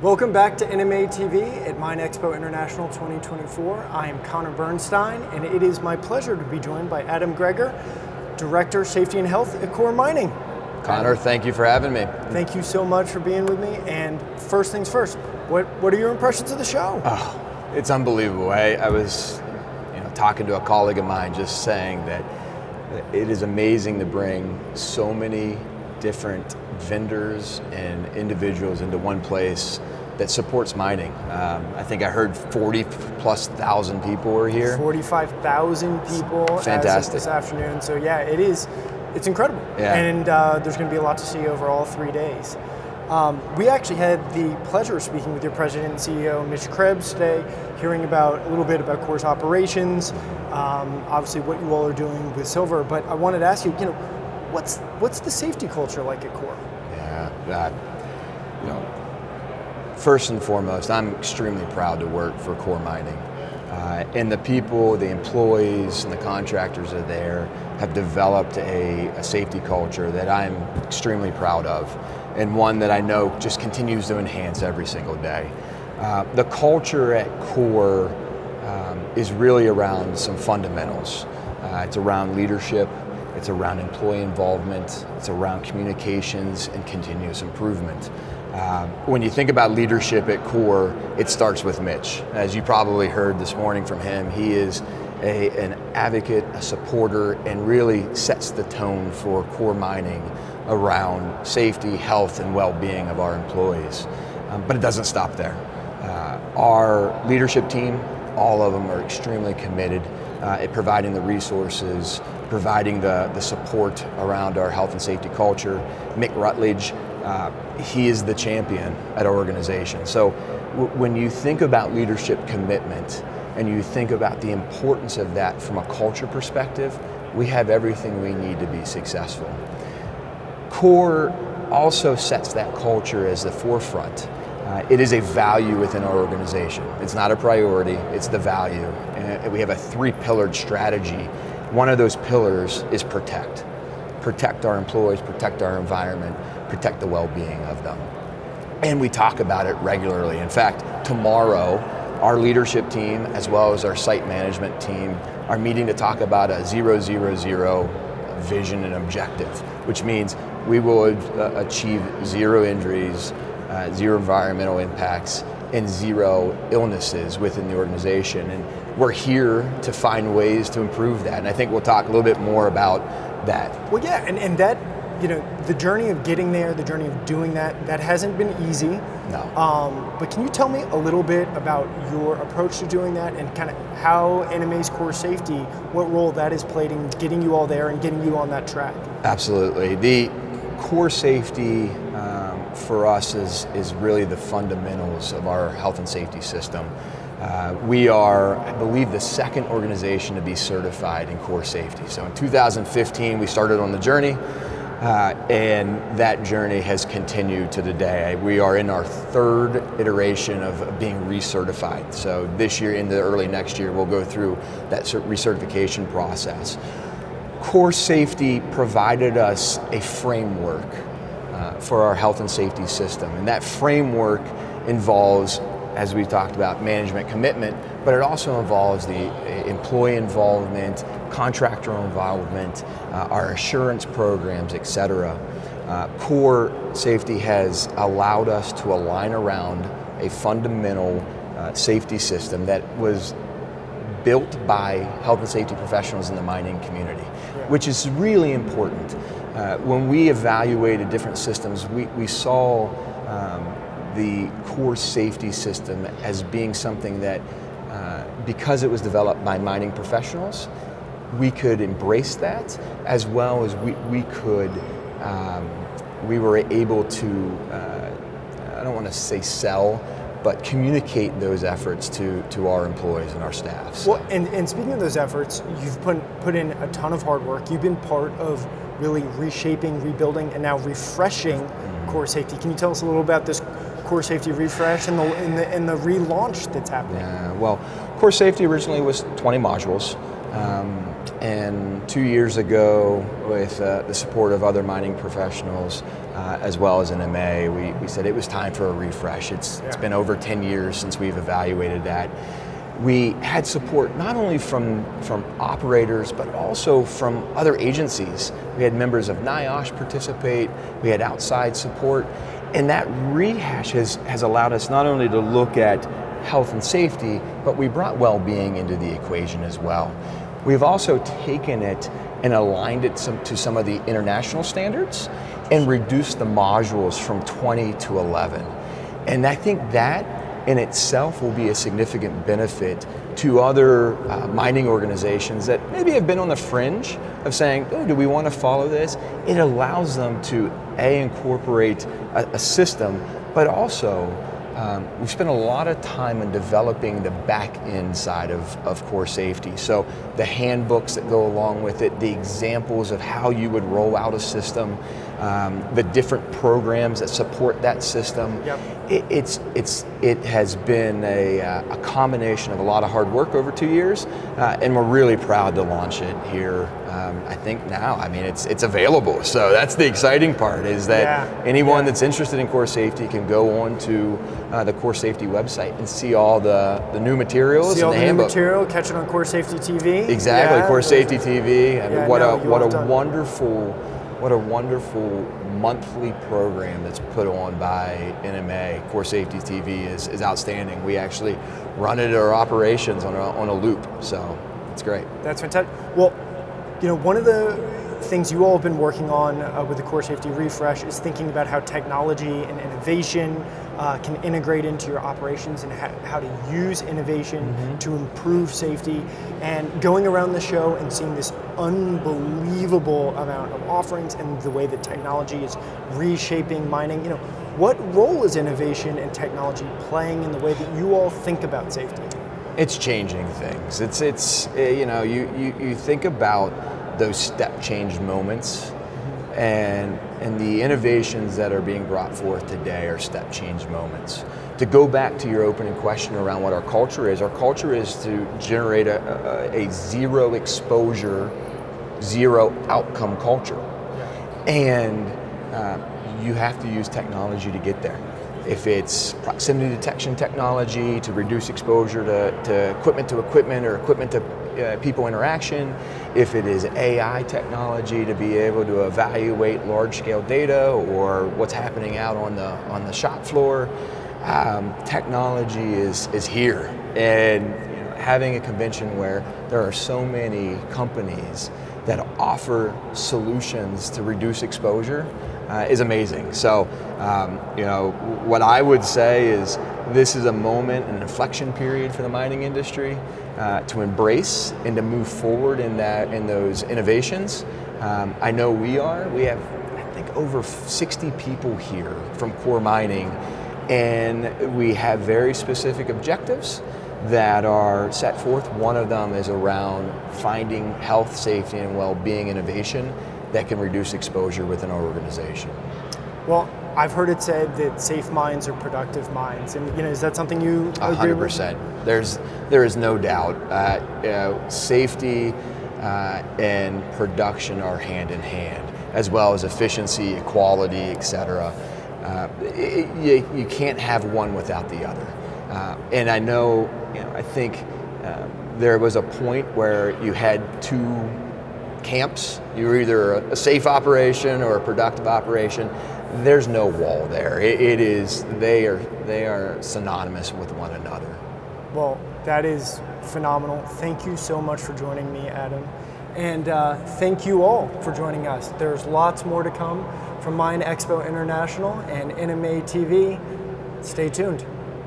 Welcome back to NMA TV at MINExpo International 2024. I am Connor Bernstein, and it is my pleasure to be joined by Adam Gregor, Director, Safety and Health at Coeur Mining. Connor, thank you for having me. Thank you so much for being with me. And first things first, what are your impressions of the show? Oh, it's unbelievable. I was talking to a colleague of mine just saying that it is amazing to bring so many different vendors and individuals into one place that supports mining. I think I heard 40,000+ people were here. 45,000 people. Fantastic. As of this afternoon. So yeah, it's incredible. Yeah. And there's going to be a lot to see over all 3 days. We actually had the pleasure of speaking with your president and CEO, Mitch Krebs, today, hearing a little bit about Coeur's operations, obviously what you all are doing with silver. But I wanted to ask you, what's the safety culture like at Coeur? Yeah, first and foremost, I'm extremely proud to work for Coeur Mining. And the people, the employees, and the contractors that are there have developed a safety culture that I'm extremely proud of, and one that I know just continues to enhance every single day. The culture at Coeur is really around some fundamentals. It's around leadership, it's around employee involvement, it's around communications and continuous improvement. When you think about leadership at Coeur, it starts with Mitch. As you probably heard this morning from him, he is an advocate, a supporter, and really sets the tone for Coeur Mining around safety, health, and well-being of our employees. But it doesn't stop there. Our leadership team, all of them are extremely committed at providing the resources, providing the support around our health and safety culture. Mick Rutledge, he is the champion at our organization. So when you think about leadership commitment and you think about the importance of that from a culture perspective, we have everything we need to be successful. Coeur also sets that culture as the forefront. It is a value within our organization. It's not a priority, it's the value. And we have a three-pillared strategy. One of those pillars is protect. Protect our employees, protect our environment, protect the well-being of them. And we talk about it regularly. In fact, tomorrow, our leadership team, as well as our site management team, are meeting to talk about a 0-0-0 vision and objective, which means we will achieve 0 injuries, 0 environmental impacts, and 0 illnesses within the organization. And we're here to find ways to improve that. And I think we'll talk a little bit more about that. Well, yeah, and that, the journey of getting there, the journey of doing that hasn't been easy. No. But can you tell me a little bit about your approach to doing that and kind of how NMA's CORESafety, what role that has played in getting you all there and getting you on that track? Absolutely. The CORESafety for us is really the fundamentals of our health and safety system. We are, I believe, the second organization to be certified in CORESafety. So in 2015, we started on the journey, and that journey has continued to today. We are in our 3rd iteration of being recertified. So this year into early next year, we'll go through that recertification process. CORESafety provided us a framework for our health and safety system, and that framework involves, as we talked about, management commitment, but it also involves the employee involvement, contractor involvement, our assurance programs, etc. CORESafety has allowed us to align around a fundamental safety system that was built by health and safety professionals in the mining community, which is really important. When we evaluated different systems, we saw the CORESafety system as being something that, because it was developed by mining professionals, we could embrace that, as well as we were able to, I don't want to say sell, but communicate those efforts to our employees and our staffs. Well, and speaking of those efforts, you've put in a ton of hard work. You've been part of really reshaping, rebuilding, and now refreshing CORESafety. Can you tell us a little about this CORESafety refresh and the relaunch that's happening? Yeah, well, CORESafety originally was 20 modules. And 2 years ago, with the support of other mining professionals, as well as NMA, we said it was time for a refresh. It's been over 10 years since we've evaluated that. We had support not only from operators, but also from other agencies. We had members of NIOSH participate, we had outside support, and that rehash has allowed us not only to look at health and safety, but we brought well-being into the equation as well. We've also taken it and aligned it to some of the international standards and reduced the modules from 20 to 11. And I think that in itself will be a significant benefit to other mining organizations that maybe have been on the fringe of saying, oh, do we want to follow this? It allows them to incorporate a system, but also we've spent a lot of time in developing the back end side of CORESafety. So the handbooks that go along with it, the examples of how you would roll out a system, the different programs that support that system. Yep. It has been a combination of a lot of hard work over 2 years, and we're really proud to launch it here. I think now, I mean, it's available. So that's the exciting part, is that anyone that's interested in CORESafety can go on to the CORESafety website and see all the new materials. See all and the new handbook. material, catch it on CORESafety TV. Exactly, CORESafety TV. I mean, what a wonderful monthly program that's put on by NMA. CORESafety TV is outstanding. We actually run it at our operations on a loop, so it's great. That's fantastic. Well, you know, one of the things you all have been working on with the CORESafety refresh is thinking about how technology and innovation can integrate into your operations and how to use innovation to improve safety. And going around the show and seeing this unbelievable amount of offerings and the way that technology is reshaping mining, you know, what role is innovation and technology playing in the way that you all think about safety? It's changing things. It's you know, you think about those step change moments, and the innovations that are being brought forth today are step change moments. To go back to your opening question around what our culture is to generate a zero exposure, zero outcome culture. And you have to use technology to get there. If it's proximity detection technology to reduce exposure to equipment or equipment to people interaction, if it is AI technology to be able to evaluate large-scale data or what's happening out on the shop floor, technology is here. And you know, having a convention where there are so many companies that offer solutions to reduce exposure is amazing. So, you know, what I would say is this is a moment, an inflection period for the mining industry to embrace and to move forward in those innovations. I know we have, I think, over 60 people here from Coeur Mining, and we have very specific objectives that are set forth. One of them is around finding health, safety, and well-being innovation that can reduce exposure within our organization. Well, I've heard it said that safe mines are productive mines, and you know, is that something you agree with? 100%. There is no doubt. You know, safety and production are hand in hand, as well as efficiency, equality, etc. You can't have one without the other. And I know, you know, I think there was a point where you had two camps. You were either a safe operation or a productive operation. There's no wall there. They are synonymous with one another. Well, that is phenomenal. Thank you so much for joining me, Adam. And thank you all for joining us. There's lots more to come from MINExpo International and NMA TV. Stay tuned.